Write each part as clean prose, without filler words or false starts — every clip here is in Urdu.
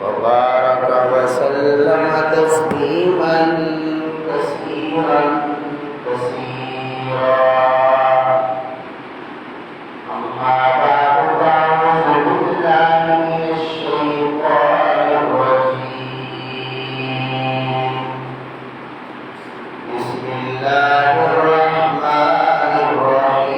وبارك وسلم تسليما كثيرا كثيرا. أما بعد فأعوذ بالله من الشيطان الرجيم. بسم الله الرحمن الرحيم.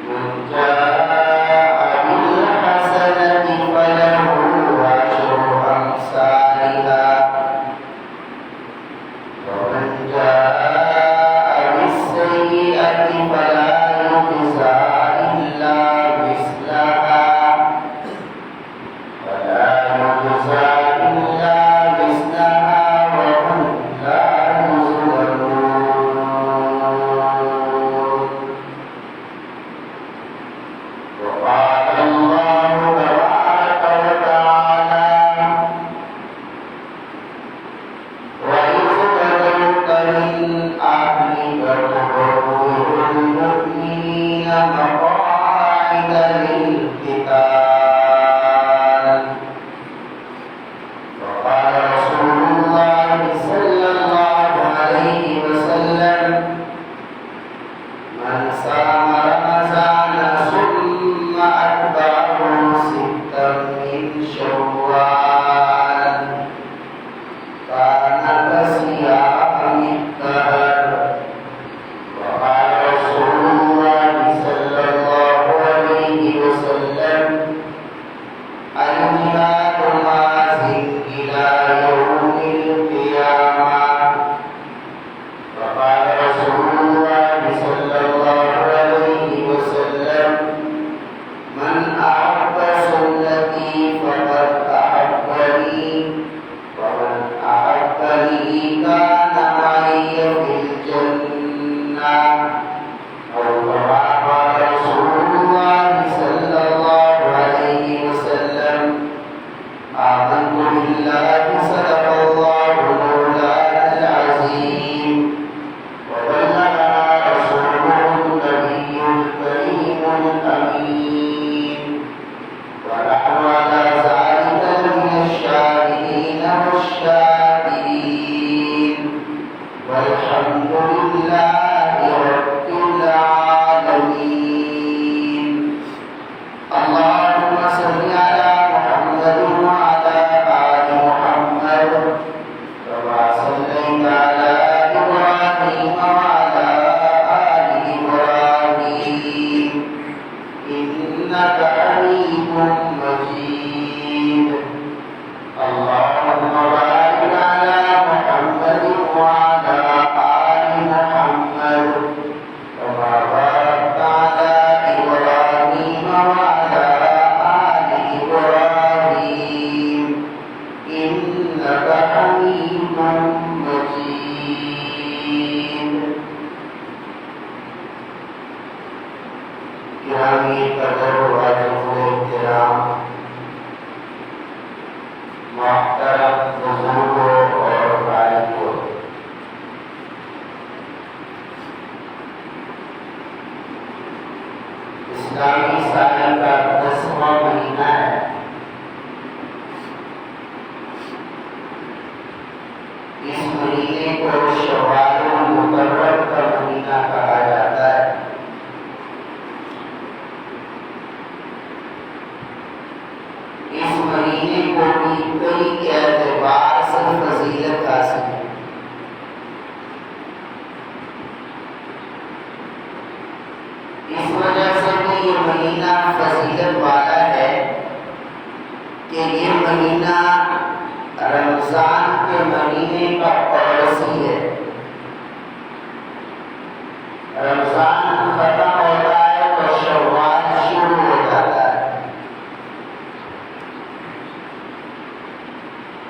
من جاء بالحسنة فله عشر أمثالها ومن جاء بالسيئة فلا يجزى إلا مثلها وهم لا يظلمون. وقال الله تبارك وتعالى: وإذ غدوت من أهلك تبوئ المؤمنين مقاعد للقتال. وقال رسول الله صلى الله عليه وسلم: من صام رمضان ثم أتبعه ستا من شوال كان كصيام الدهر. وقال رسول الله صلى الله عليه وسلم: الجهاد ماضٍ إلى يوم القيامة. وقال رسول الله صلى الله عليه وسلم: من أحب سنتي فقد أحبني ومن أحبني كان معي في الجنة. أو كما قال رسول الله صلى الله عليه وسلم: آمنت بالله صدق الله مولانا العظيم وبلغنا رسوله النبي الكريم الأمين ونحن على ذلك من الشاهدين والشاكرين والحمد لله رب العالمين. اللهم صل على محمد وعلى آل محمد كما صليت على إبراهيم وعلى آل إبراهيم إنك حميد مجيد. اللهم بارك على محمد وعلى آل محمد كما باركت على إبراهيم وعلى آل إبراهيم إنك حميد مجيد. گرامی قدر واجب احترام محترم بزرگوں اور بھائیوں، اسلامی سال کا 10واں مہینہ ہے۔ اس مہینے کو شوال المقرر کا مہینہ کہا جاتا ہے۔ اس مہینے کو بھی کئی اعتبار سے فضیلت حاصل ہے۔ اس وجہ سے بھی یہ مہینہ فضیلت والا ہے کہ یہ مہینہ رمضان کے مہینے کا پڑوسی ہے۔ رمضان ختم ہوتا ہے تو شوال شروع ہو جاتا ہے۔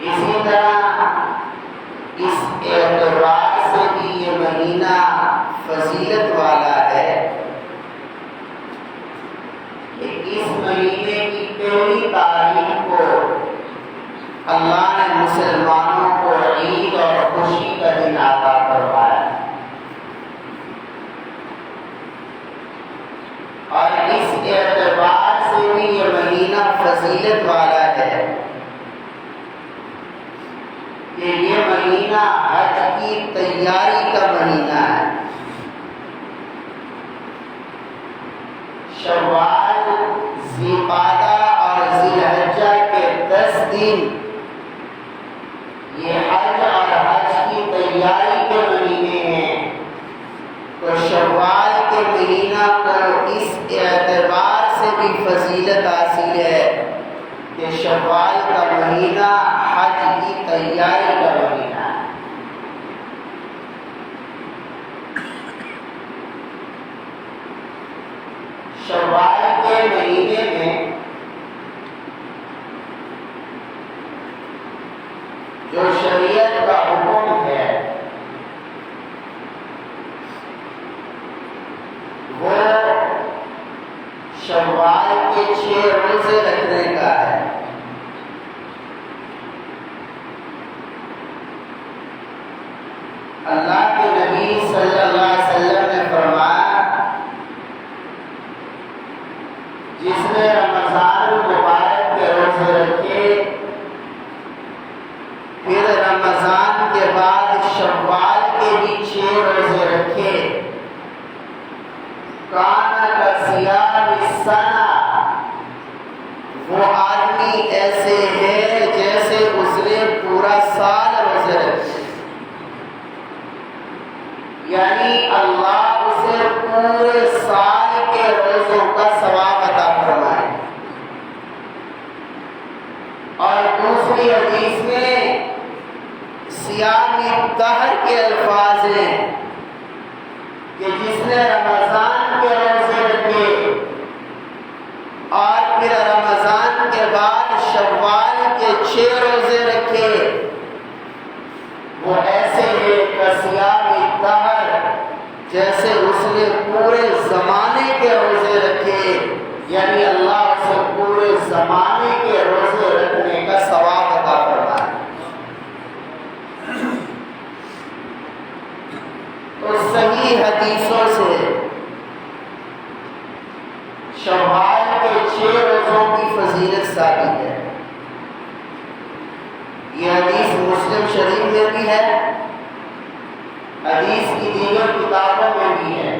اسی طرح اس اعتبار سے بھی یہ مہینہ فضیلت والا ہے کہ اس مہینے کی پہلی تاریخ کو اللہ نے مسلمانوں کو عید اور خوشی کا دن عطا فرمایا اور اس اعتبار فضیلت والا ہے کہ یہ مہینہ حج کی تیاری کا مہینہ ہے۔ شوال، ذی قعدہ اور ذی الحجہ کے 10 دن یہ حج اور حج کی تیاری کے مہینے ہیں۔ تو شوال کے مہینہ کو اس اعتبار سے بھی فضیلت حاصل ہے کہ شوال کا مہینہ حج کی تیاری کا مہینہ ہے۔ شوال کے مہینے میں جو شریعت کا حکم ہے وہ شوال کے 6 روزے رکھنے کا ہے۔ اللہ کے نبی صلی اللہ علیہ وسلم نے فرمایا جس نے رمضان المبارک کے روزے رکھے پھر رمضان کے بعد شوال کے بھی 6 روزے رکھے، کانا کا صیام السنہ، وہ آدمی ایسے ہے جیسے اس نے پورا سال روزے رکھے، یعنی اللہ اسے پورے سال کے روزوں کا ثواب عطا فرمائے۔ اور دوسری حدیث میں صیام الدہر کے الفاظ ہیں کہ جس نے رمضان کے روزے رکھے اور پھر رمضان کے بعد شوال کے 6 روزے رکھے وہ ایسے ہے کہ صیام الدہر، جیسے اس نے پورے زمانے کے روزے رکھے، یعنی اللہ اسے پورے زمانے کے روزے رکھنے کا ثواب عطا فرمائے۔ تو صحیح حدیثوں سے شوال کے 6 روزوں کی فضیلت ثابت ہے۔ یہ حدیث مسلم شریف میں بھی ہے، حدیث کی دیگر کتابوں میں بھی ہے،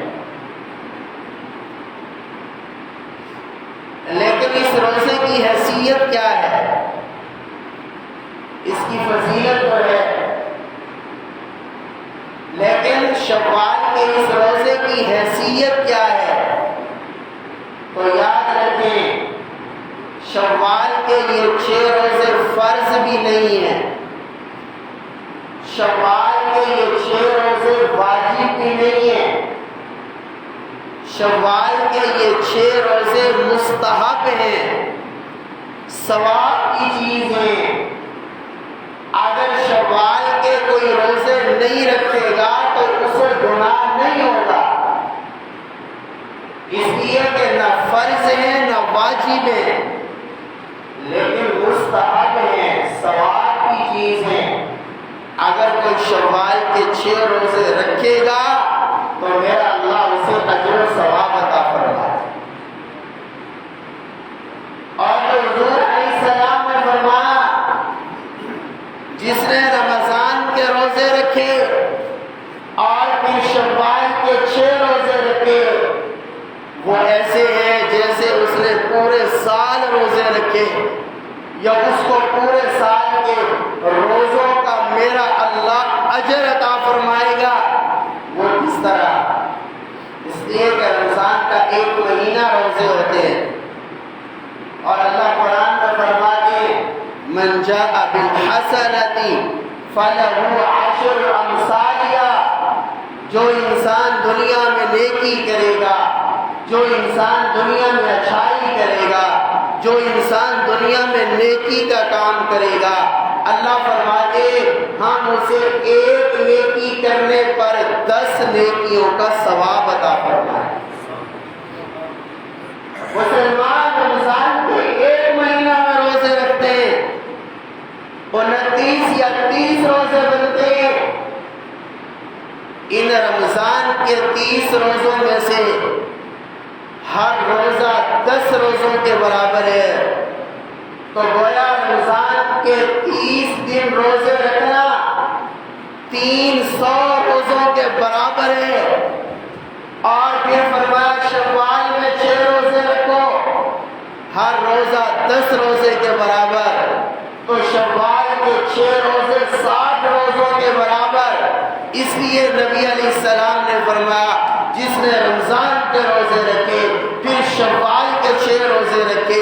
لیکن اس روزے کی حیثیت کیا ہے، اس کی فضیلت تو ہے، لیکن شوال کے اس روزے کی حیثیت کیا ہے؟ تو یاد رکھیں شوال کے یہ 6 روزے فرض بھی نہیں ہیں، شوال کے یہ 6 روزے واجب بھی نہیں ہیں، شوال کے یہ 6 روزے مستحب ہیں، ثواب کی چیز ہیں۔ اگر شوال کے کوئی روزے نہیں رکھے گا تو اسے گناہ نہیں ہوگا، اس لیے کہ نہ فرض ہیں نہ واجب ہیں، لیکن مستحب ہیں، ثواب کی چیز ہیں۔ اگر کوئی شوال کے 6 روزے رکھے گا تو میرا اللہ اسے اجر و ثواب عطا فرمائے۔ اور حضور علیہ السلام نے فرمایا جس نے رمضان کے روزے رکھے اور پھر شوال کے 6 روزے رکھے وہ ایسے ہیں جیسے اس نے پورے سال روزے رکھے، یا اس کو پورے سال کے روزوں کا میرا اللہ اجر عطا فرمائے گا۔ وہ کس طرح؟ اس لیے کہ رمضان کا 1 مہینہ روزے ہوتے ہیں، اور اللہ قرآن میں فرماتے ہیں من جاء بالحسنۃ فلہ 10 امثالها، جو انسان دنیا میں نیکی کرے گا، جو انسان دنیا میں اچھائی کرے گا، جو انسان دنیا میں نیکی کا کام کرے گا، اللہ فرماتے ہم اسے 1 نیکی کرنے پر 10 نیکیوں کا ثواب عطا فرمائے۔ مسلمان رمضان کے 1 مہینہ میں روزے رکھتے ہیں، 29 یا 30 روزے بنتے ہیں، ان رمضان کے 30 روزوں میں سے ہر روزہ 10 روزوں کے برابر ہے، تو گویا رمضان کے 30 دن روزے رکھنا 300 روزوں کے برابر ہے۔ اور پھر فرمایا شوال میں 6 روزے رکھو، ہر روزہ 10 روزے کے برابر، تو شوال کے 6 روزے 60 روزوں کے برابر۔ اس لیے نبی علیہ السلام نے فرمایا جس نے رمضان کے روزے رکھے پھر شوال کے 6 روزے رکھے،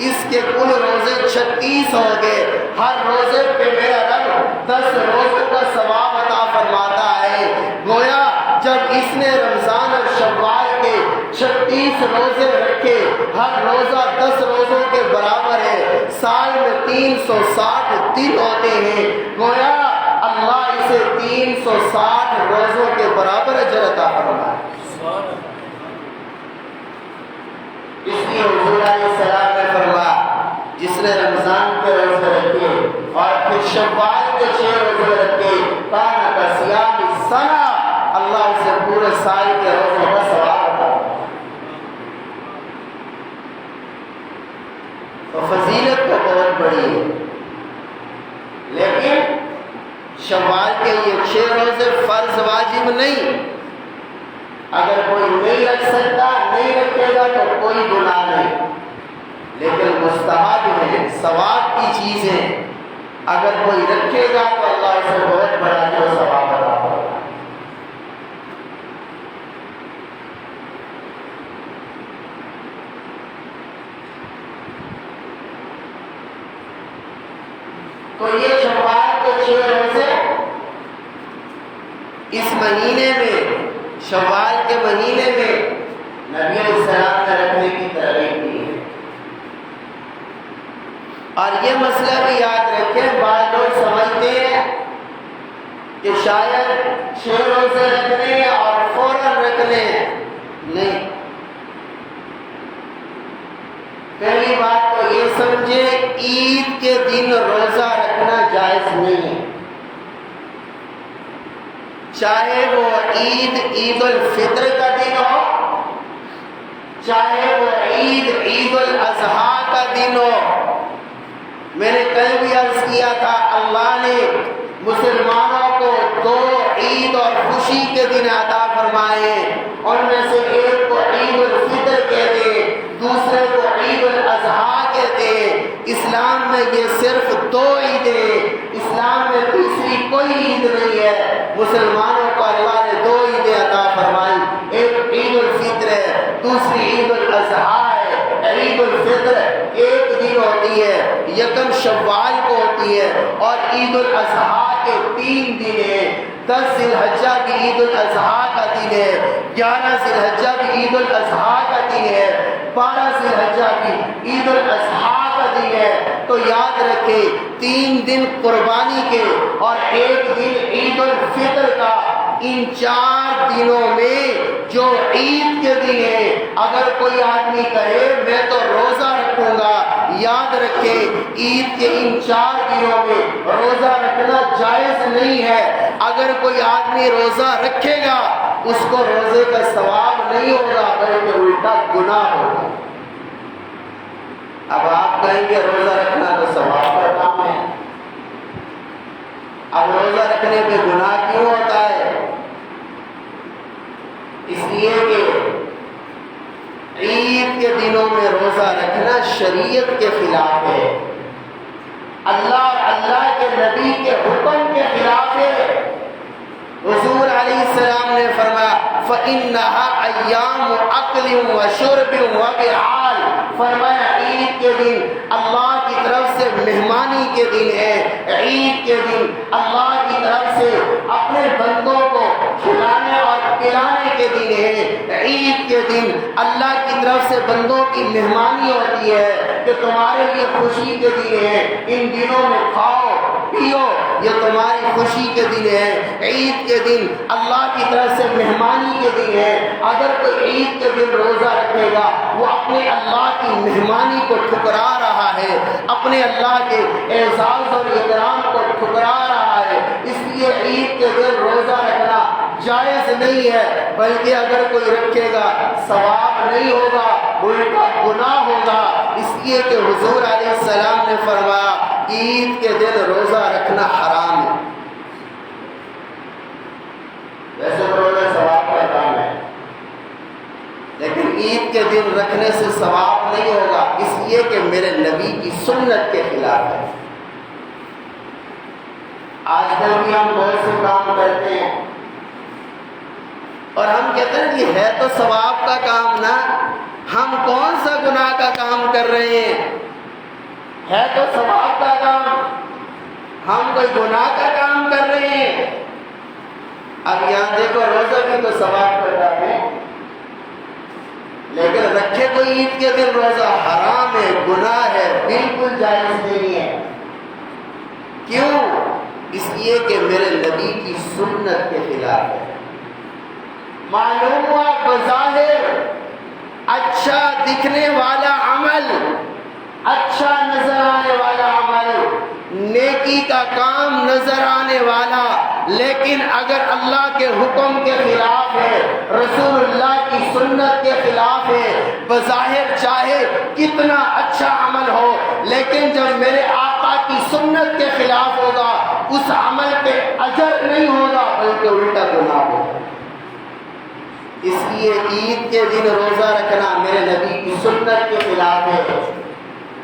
اس کے کل روزے 36 ہو گئے، ہر روزے پہ میرا رب 10 روزوں کا ثواب عطا فرماتا ہے۔ گویا جب اس نے رمضان اور شوال کے 36 روزے رکھے، ہر روزہ 10 روزوں کے برابر ہے، سال میں 360 دن ہوتے ہیں، گویا اللہ اسے 360 روزوں کے برابر اجر عطا فرمائے۔ اس لیے حضور علیہ السلام نے فرمایا جس نے رمضان کے روزے رکھے اور پھر شوال کے 6 روزے رکھے کان کصیام السنہ، اللہ اسے پورے سال کے روزوں کا ثواب عطا فرمائے۔ تو فضیلت تو بہت بڑی ہے، لیکن شوال کے یہ 6 روزے فرض واجب نہیں، اگر کوئی نہیں رکھ سکتا نہیں رکھے گا تو کوئی گناہ نہیں، لیکن مستحب ہے، ثواب کی چیز ہے، اگر کوئی رکھے گا تو اللہ اسے بہت بڑا جو ثواب عطا فرمائے۔ تو یہ شوال کے 6 روزے اس مہینے میں، شوال کے مہینے میں نبی علیہ السلام نے رکھنے کی ترغیب دی ہے۔ اور یہ مسئلہ بھی یاد رکھیں، بعض لوگ سمجھتے ہیں کہ شاید 6 روزے رکھنے اور فوراً رکھنے، نہیں۔ پہلی بات تو یہ سمجھے عید کے دن روزہ رکھنا جائز نہیں ہے، چاہے وہ عید الفطر کا دن ہو، چاہے وہ عید الاضحیٰ کا دن ہو۔ میں نے کل بھی عرض کیا تھا اللہ نے مسلمانوں کو 2 عید اور خوشی کے دن عطا فرمائے، ان میں سے ایک کو عید الفطر کہتے ہیں، دوسرے کو عید الاضحیٰ کہتے ہیں۔ اسلام میں یہ صرف 2 عیدیں، اسلام میں تیسری کوئی عید نہیں ہے۔ مسلمانوں کو اللہ نے 2 عیدیں عطا فرمائی، ایک عید الفطر ہے، دوسری عید الاضحیٰ ہے۔ عید الفطر ایک دن ہوتی ہے، یکم شوال کو ہوتی ہے، اور عید الاضحیٰ کے 3 دن ہیں۔ 10 ذی الحجہ کی عید الاضحیٰ کا دن ہے، 11 ذی الحجہ کی عید الاضحیٰ کا دن ہے، 12 ذی الحجہ کی عید الاضحیٰ کا دن ہے۔ تو یاد رکھے 3 دن قربانی کے اور 1 دن عید الفطر کا، ان 4 دنوں میں جو عید کے دن ہے، اگر کوئی آدمی کہے میں تو روزہ رکھوں گا، یاد رکھے عید کے ان 4 دنوں میں روزہ رکھنا جائز نہیں ہے۔ اگر کوئی آدمی روزہ رکھے گا اس کو روزے کا ثواب نہیں ہوگا بلکہ الٹا گناہ ہوگا۔ اب آپ کہیں گے روزہ رکھنا تو ثواب کا کام ہے، اب روزہ رکھنے پہ گناہ کیوں ہوتا ہے؟ اس لیے کہ عید کے دنوں میں روزہ رکھنا شریعت کے خلاف ہے، اللہ اور اللہ کے نبی کے حکم کے خلاف ہے۔ حضور علیہ السلام نے فرمایا فَإِنَّهَا أَيَّامُ أَكْلٍ وَشُرْبٍ وَبِعَالٍ، فرمایا عید کے دن اللہ کی طرف سے مہمانی کے دن ہے، عید کے دن اللہ کی طرف سے اپنے بندوں کو کھلانے اور پلانے کے دن ہے، عید کے دن اللہ کی طرف سے بندوں کی مہمانی ہوتی ہے کہ تمہارے لیے خوشی کے دن ہے، ان دنوں میں کھاؤ پیو، یہ تمہاری خوشی کے دن ہے۔ عید کے دن اللہ کی طرف سے مہمانی کے دن ہے، اگر کوئی عید کے دن روزہ رکھے گا وہ اپنے اللہ کی مہمانی کو ٹھکرا رہا ہے، اپنے اللہ کے اعزاز اور اکرام کو ٹھکرا رہا ہے۔ اس لیے عید کے دن روزہ رکھنا جائز نہیں ہے، بلکہ اگر کوئی رکھے گا ثواب نہیں ہوگا، الٹا گناہ ہوگا۔ اس لیے کہ حضور علیہ السلام نے فرمایا عید کے دن روزہ رکھنا حرام ہے۔ ویسے تو روزہ ثواب کا کام ہے، لیکن عید کے دن رکھنے سے ثواب نہیں ہوگا، اس لیے کہ میرے نبی کی سنت کے خلاف ہے۔ آج کل بھی ہم بہت سے کام کرتے ہیں اور ہم کہتے ہیں کہ ہے تو ثواب کا کام نا، ہم کون سا گناہ کا کام کر رہے ہیں؟ ہے تو ثواب کا کام، ہم کوئی گناہ کا کام کر رہے ہیں؟ اب یہاں دیکھو روزہ بھی تو ثواب کا کام ہے، لیکن رکھے تو عید کے دن روزہ حرام ہے، گناہ ہے، بالکل جائز نہیں ہے۔ کیوں؟ اس لیے کہ میرے نبی کی سنت کے خلاف ہے۔ معلوم ہوا بظاہر اچھا دکھنے والا عمل، اچھا نظر آنے والا عمل، نیکی کا کام نظر آنے والا، لیکن اگر اللہ کے حکم کے خلاف ہے، رسول اللہ کی سنت کے خلاف ہے، بظاہر چاہے کتنا اچھا عمل ہو، لیکن جب میرے آقا کی سنت کے خلاف ہوگا اس عمل پہ اجر نہیں ہوگا بلکہ الٹا گناہ ہوگا۔ اس لیے عید کے دن روزہ رکھنا میرے نبی کی سنت کے خلاف ہے،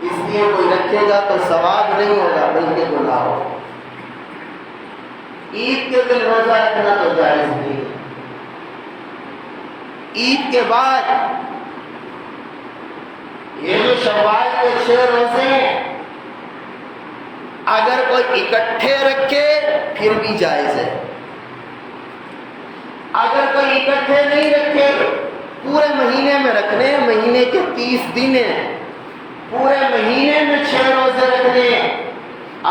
اس لیے کوئی رکھے گا تو ثواب نہیں ہوگا بلکہ گناہ ہوگا۔ عید کے دن روزہ رکھنا تو جائز نہیں ہے۔ عید کے بعد یہ جو شوال کے 6 روزے ہیں، اگر کوئی اکٹھے رکھے پھر بھی جائز ہے، اگر کوئی اکٹھے نہیں رکھے، پورے مہینے میں رکھنے، مہینے کے 30 دن ہیں، پورے مہینے میں 6 روزے رکھنے،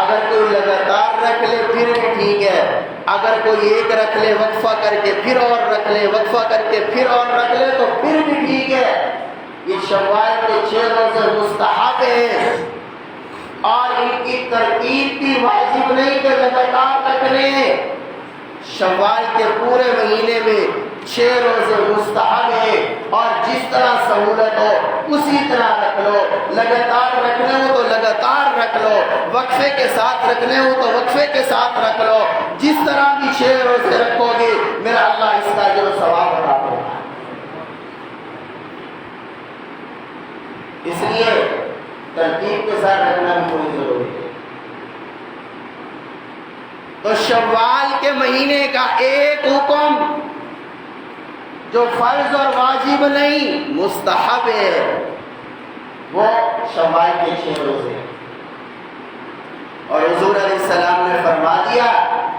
اگر کوئی لگاتار رکھ لے پھر بھی ٹھیک ہے، اگر کوئی ایک رکھ لے وقفہ کر کے پھر اور رکھ لے، وقفہ کر کے پھر اور رکھ لے تو پھر بھی ٹھیک ہے۔ یہ شوال کے 6 روزے مستحب ہیں اور ان کی ترتیب بھی واجب نہیں کہ لگاتار رکھنے۔ شوال کے پورے مہینے میں 6 روزے مستحب ہیں اور جس طرح سہولت ہو اسی طرح رکھ لو، لگاتار رکھنے ہو تو لگاتار رکھ لو، وقفے کے ساتھ رکھنے ہو تو وقفے کے ساتھ رکھ لو، جس طرح بھی 6 روزے رکھو گے میرا اللہ اس کا اجر و ثواب عطا کرے گا۔ اس لیے ترتیب کے ساتھ رکھنا بھی بہت ضروری ہے۔ تو شوال کے مہینے کا ایک حکم جو فرض اور واجب نہیں مستحب ہے، وہ شوال کے 6 روزے، اور حضور علیہ السلام نے فرما دیا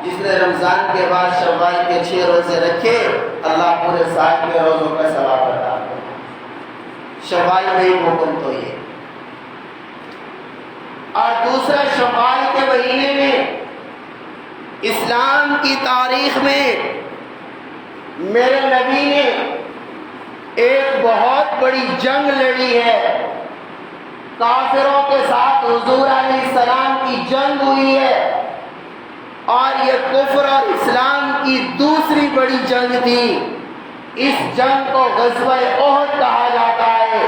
جس نے رمضان کے بعد شوال کے 6 روزے رکھے اللہ پورے سال کے روزوں کا ثواب عطا کرے۔ شوال میں ایک حکم تو یہ، اور دوسرا شوال کے مہینے میں اسلام کی تاریخ میں میرے نبی نے ایک بہت بڑی جنگ لڑی ہے، کافروں کے ساتھ حضور علیہ السلام کی جنگ ہوئی ہے، اور یہ کفر اور اسلام کی دوسری بڑی جنگ تھی۔ اس جنگ کو غزوہ احد کہا جاتا ہے۔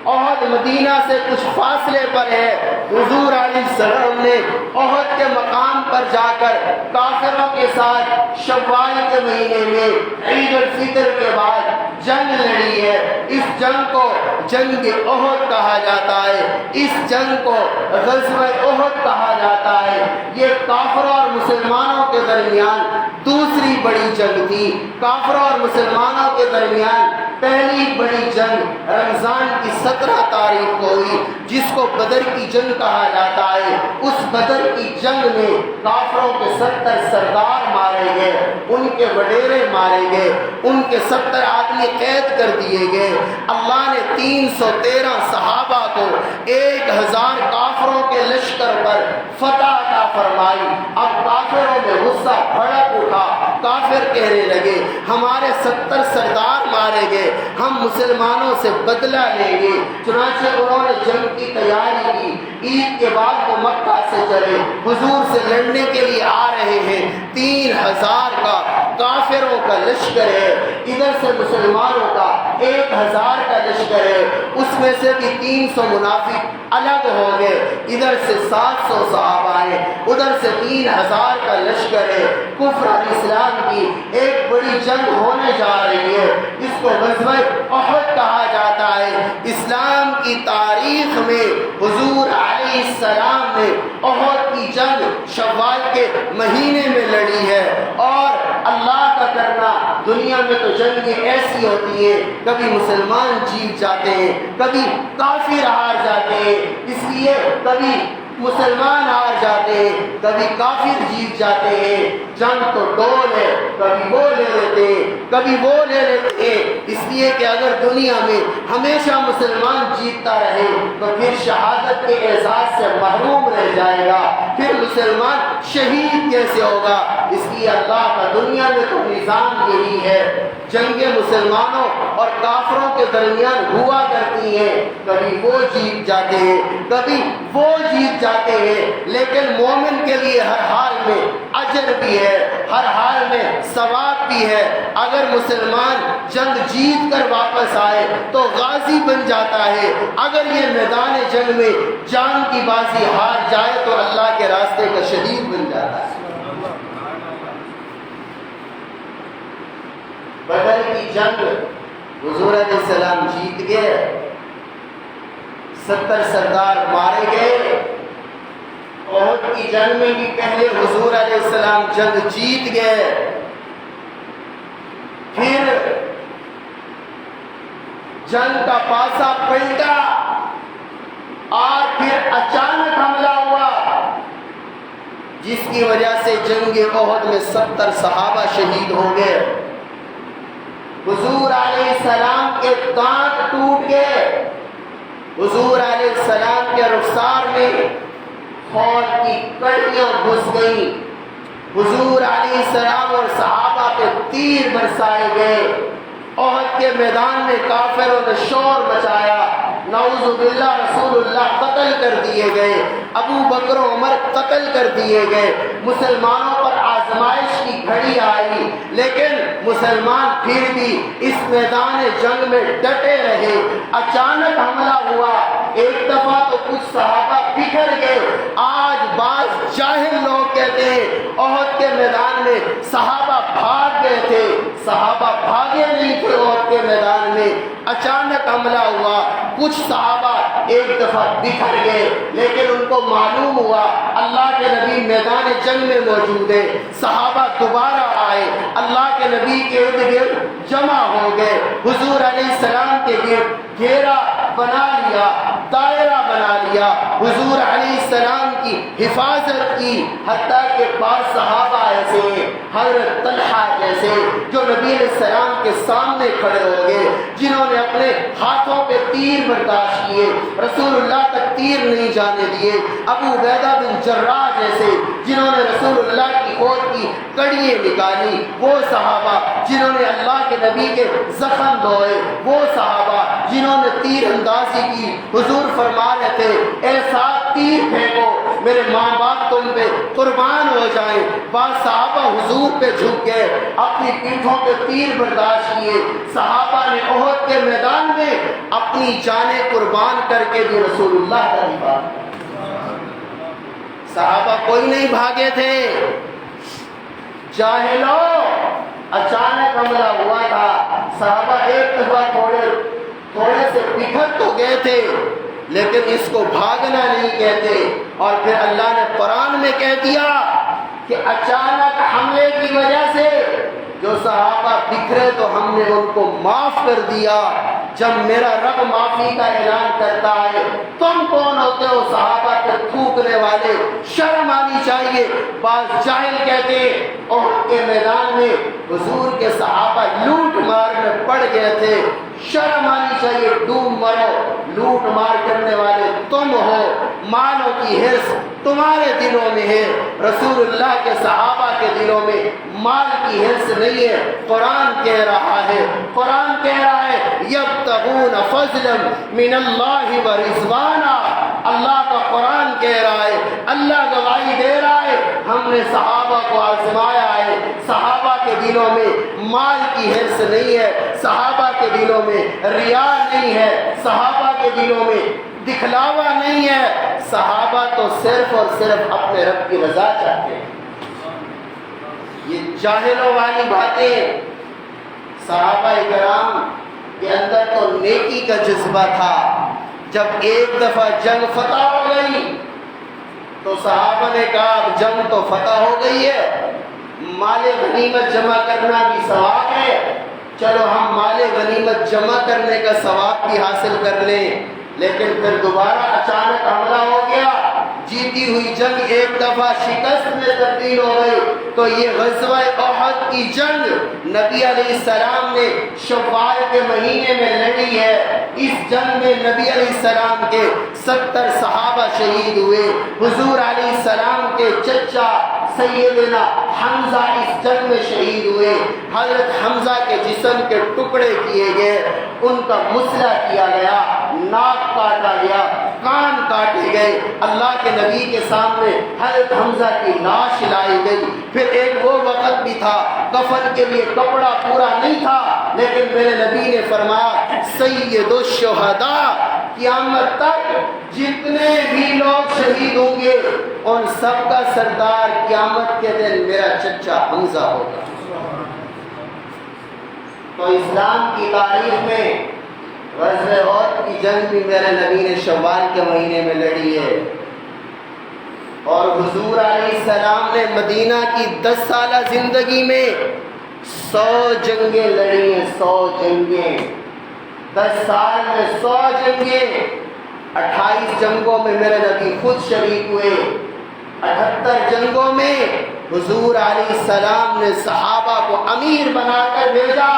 احد مدینہ سے کچھ فاصلے پر ہے۔ حضور علیہ السلام نے احد کے مقام پر جا کر کافروں کے ساتھ شوال کے مہینے میں عید الفطر کے بعد جنگ لڑی ہے۔ اس جنگ کو جنگ احد کہا جاتا ہے، اس جنگ کو غزوہ احد کہا جاتا ہے۔ یہ کافروں اور مسلمانوں کے درمیان دوسری بڑی جنگ تھی۔ کافروں اور مسلمانوں کے درمیان پہلی بڑی جنگ رمضان کی 17 تاریخ کو ہوئی، جس کو بدر کی جنگ کہا جاتا ہے۔ اس بدر کی جنگ میں کافروں کے 70 سردار مارے گئے، ان کے وڈیرے مارے گئے، ان کے 70 آدمی قید کر دیے گئے۔ اللہ نے 313 صحابہ کو 1000 کافروں کے لشکر پر فتح عطا فرمائی۔ اب کافروں میں غصہ بھڑک اٹھا، کافر کہنے لگے ہمارے 70 سردار مارے گئے، ہم مسلمانوں سے بدلہ لیں گے۔ چنانچہ انہوں نے جنگ کی تیاری کی۔ عید کے بعد وہ مکہ سے چلے، حضور سے لڑنے کے لیے آ رہے ہیں۔ 3000 کا کافروں کا لشکر ہے، ادھر سے مسلمانوں کا 1000 کا لشکر ہے، اس میں سے بھی 300 منافق الگ ہو گئے، ادھر سے 700 صحابہ ہیں، ادھر سے 3000 کا لشکر ہے۔ کفر اور اسلام کی ایک بڑی جنگ ہونے جا رہی ہے، اس کو غزوہ احد کہا جاتا ہے۔ اسلام کی تاریخ میں حضور علیہ السلام نے احد کی جنگ شوال کے مہینے میں لڑی ہے، اور اللہ کا کرنا دنیا میں تو جنگیں ایسی ہوتی ہیں، کبھی مسلمان جیت جاتے ہیں، کبھی کافر ہار جاتے ہیں، اس لیے کبھی مسلمان ہار جاتے ہیں، کبھی کافر جیت جاتے ہیں۔ جنگ تو ڈول ہے، کبھی وہ لے لیتے ہیں، کبھی وہ لے لیتے ہیں، اس لیے کہ اگر دنیا میں ہمیشہ مسلمان جیتتا رہے تو پھر شہادت کے اعزاز سے محروم رہ جائے گا، پھر مسلمان شہید کیسے ہوگا؟ اس لیے اللہ کا دنیا میں تو نظام یہی ہے، جنگیں مسلمانوں اور کافروں کے درمیان ہوا کرتی ہیں، کبھی وہ جیت جاتے ہیں، کبھی وہ جیت جاتے ہیں، لیکن مومن کے لیے ہر حال میں اجر بھی ہے، ہر حال میں ثواب بھی ہے۔ اگر مسلمان جنگ جیت کر واپس آئے تو غازی بن جاتا ہے، اگر یہ میدان جنگ میں جان کی بازی ہار جائے تو اللہ کے راستے کا شہید بن جاتا ہے۔ بدر کی جنگ حضور علیہ السلام جیت گئے، 70 سردار مارے گئے۔ احد کی جنگ میں بھی پہلے حضور علیہ السلام جنگ جیت گئے، پھر جنگ کا پاسا پلٹا اور پھر اچانک حملہ ہوا، جس کی وجہ سے جنگ احد میں 70 صحابہ شہید ہو گئے۔ حضور علیہ السلام کے دانت ٹوٹ گئے، حضور علیہ السلام کے رخسار میں خون کی کڑیاں گھس گئیں، حضور علیہ السلام اور صحابہ پہ تیر برسائے گئے۔ احد کے میدان میں کافروں نے شور مچایا، نعوذ باللہ رسول اللہ قتل کر دیے گئے، ابو بکر و عمر قتل کر دیے گئے، مسلمانوں پر آزمائش کی گھڑی آئی، لیکن مسلمان پھر بھی اس میدان جنگ میں ڈٹے رہے۔ اچانک حملہ ہوا، ایک دفعہ تو کچھ صحابہ بکھر گئے۔ آج بعض جاہل لوگ کہتے ہیں احد کے میدان میں صحابہ بھاگ گئے تھے، صحابہ بھاگے نہیں تھے احد کے میدان میں، اچانک حملہ ہوا، کچھ صحابہ ایک دفعہ بکھر گئے، لیکن ان کو معلوم ہوا اللہ کے نبی میدان جنگ میں موجود ہے۔ صحابہ دوبارہ آئے، اللہ کے نبی کے ارد گرد جمع ہو گئے، حضور علیہ السلام کے گرد گھیرا بنا لیا، دائرہ بنا لیا، حضور علیہ السلام کی حفاظت کی، حتیٰ کہ بعض صحابہ ایسے ہیں، حضرت طلحہ جیسے، جو نبی علیہ السلام کے سامنے کھڑے ہو گئے، جنہوں نے اپنے ہاتھوں پہ تیر برداشت کیے، رسول اللہ تک تیر نہیں جانے دیے، ابو عبیدہ بن جراح جیسے، جنہوں نے رسول اللہ کی خود کی کڑیاں نکالی، وہ صحابہ جنہوں نے اللہ کے نبی کے زخم دھوئے، وہ صحابہ جنہوں نے تیر اندازی کی۔ حضور فرما رہے تھے اے ساتھ تیر پھینکو، میرے ماں باپ تم پہ قربان ہو جائیں۔ بعض صحابہ حضور پہ جھک گئے، اپنی پیٹھوں پہ تیر برداشت کیے۔ صحابہ نے احد کے میدان میں اپنی جانیں قربان کر کے بھی رسول اللہ کا دفاع کیا۔ صحابہ کوئی نہیں بھاگے تھے۔ جاہلوں، اچانک حملہ ہوا تھا، صحابہ ایک دفعہ تھوڑے سے بکھر تو گئے تھے، لیکن اس کو بھاگنا نہیں کہتے۔ اور پھر اللہ نے قرآن میں کہہ دیا کہ اچانک حملے کی وجہ سے جو صحابہ بکھرے تو ہم نے ان کو معاف کر دیا۔ جب میرا رب معافی کا اعلان کرتا ہے، تم کون ہوتے ہو صحابہ پہ تھوکنے والے؟ شرم آنی چاہیے۔ بعض جاہل کہتے احد کے میدان میں حضور کے صحابہ لوٹ مار میں پڑ گئے تھے، شرم آنی چاہیے، ڈوب مرو، لوٹ مار کرنے والے تم ہو، مالوں کی حرص تمہارے دلوں میں ہے، رسول اللہ کے صحابہ کے دلوں میں مال کی حرص نہیں ہے۔ قرآن کہہ رہا ہے، قرآن کہہ رہا ہے یبتغون فضلا من اللہ ورضوانا، اللہ کا قرآن کہہ رہا ہے، اللہ گواہی دے رہا ہے ہم نے صحابہ کو آزمایا ہے، صحابہ کے دلوں میں مال کی حرص نہیں ہے، صحابہ کے دلوں میں ریا نہیں ہے، صحابہ کے دلوں میں دکھلاوا نہیں ہے، صحابہ تو صرف اور صرف اپنے رب کی رضا چاہتے ہیں۔ یہ جاہلوں والی باتیں، صحابہ کرام کے اندر تو نیکی کا جذبہ تھا۔ جب ایک دفعہ جنگ فتح ہو گئی تو صحابہ نے کہا اب جنگ تو فتح ہو گئی ہے، مال غنیمت جمع کرنا بھی ثواب ہے، چلو ہم مال غنیمت جمع کرنے کا ثواب بھی حاصل کر لیں۔ لیکن پھر دوبارہ اچانک حملہ ہو گیا، جیتی ہوئی جنگ ایک دفعہ شکست میں تبدیل ہو گئی۔ تو یہ غزوہ احد کی جنگ نبی علیہ السلام نے شوال کے مہینے میں لڑی ہے۔ اس جنگ میں نبی علیہ السلام کے 70 صحابہ شہید ہوئے، حضور علیہ السلام کے چچا سیدنا حمزہ اس جنگ میں شہید ہوئے، حضرت حمزہ کے جسم کے ٹکڑے کیے گئے، ان کا مسئلہ کیا گیا، ناک کاٹا گیا، کان کاٹے گئے، اللہ کے نبی کے سامنے حضرت حمزہ کی لاش لائی گئی۔ پھر ایک وہ وقت بھی تھا کفن کے لیے کپڑا پورا نہیں تھا، لیکن میرے نبی نے فرمایا سید الشہداء، قیامت تک جتنے بھی لوگ شہید ہوں گے ان سب کا سردار قیامت کے دن میرا چچا حمزہ ہوگا۔ تو اسلام کی تاریخ میں غزوہ احد کی جنگ بھی میرے نبی نے شوال کے مہینے میں لڑی ہے، اور حضور علیہ السلام نے مدینہ کی 10 سالہ زندگی میں 100 جنگیں لڑی ہیں، 100 جنگیں، 10 سال میں 100 جنگیں، 28 جنگوں میں میرے نبی خود شریک ہوئے، 78 جنگوں میں حضور علیہ السلام نے صحابہ کو امیر بنا کر بھیجا۔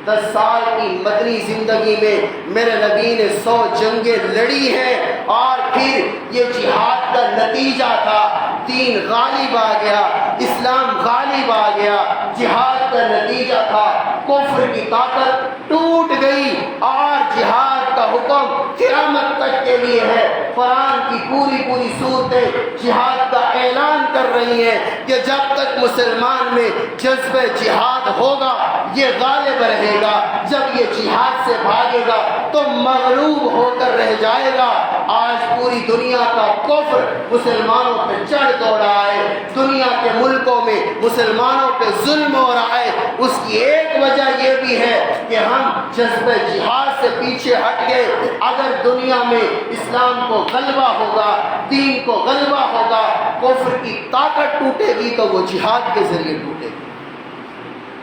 10 سال کی مدنی زندگی میں میرے نبی نے 100 جنگیں لڑی ہیں، اور پھر یہ جہاد کا نتیجہ تھا، دین غالب آ گیا، اسلام غالب آ گیا، جہاد کا نتیجہ تھا کفر کی طاقت ٹوٹ گئی، اور جہاد کا حکم قیامت تک کے لیے ہے۔ قرآن کی پوری صورتیں جہاد کا اعلان کر رہی ہیں کہ جب تک مسلمان میں جذبہ جہاد ہوگا یہ غالب رہے گا، جب یہ جہاد سے بھاگے گا تو مغلوب ہو کر رہ جائے گا۔ آج پوری دنیا کا کفر مسلمانوں پہ چڑھ دوڑ رہا ہے، دنیا کے ملکوں میں مسلمانوں پہ ظلم ہو رہا ہے، اس کی ایک وجہ یہ بھی ہے کہ ہم جذبہ جہاد سے پیچھے ہٹ گئے۔ اگر دنیا میں اسلام کو غلبہ ہوگا، دین کو غلبہ ہوگا، کفر کی طاقت ٹوٹے گی تو وہ جہاد کے ذریعے ٹوٹے گی۔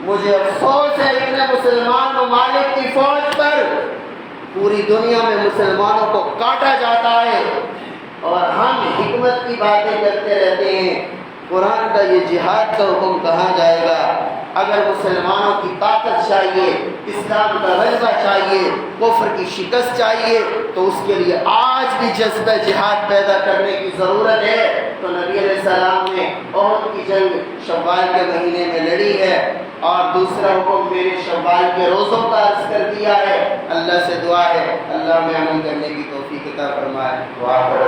مجھے افسوس ہے اتنے مسلمان ممالک کی فوج پر، پوری دنیا میں مسلمانوں کو کاٹا جاتا ہے، اور ہم حکمت کی باتیں کرتے رہتے ہیں۔ قرآن کا یہ جہاد کا حکم کہاں جائے گا؟ اگر مسلمانوں کی طاقت چاہیے، اسلام کا غلبہ چاہیے، کفر کی شکست چاہیے، تو اس کے لیے آج بھی جذبہ جہاد پیدا کرنے کی ضرورت ہے۔ تو نبی علیہ السلام نے احد کی جنگ شوال کے مہینے میں لڑی ہے، اور دوسرا حکم میں نے شوال کے روزوں کا عرض کر دیا ہے۔ اللہ سے دعا ہے اللہ میں عمل کرنے کی توفیق عطا فرمائے۔ دعا کرو۔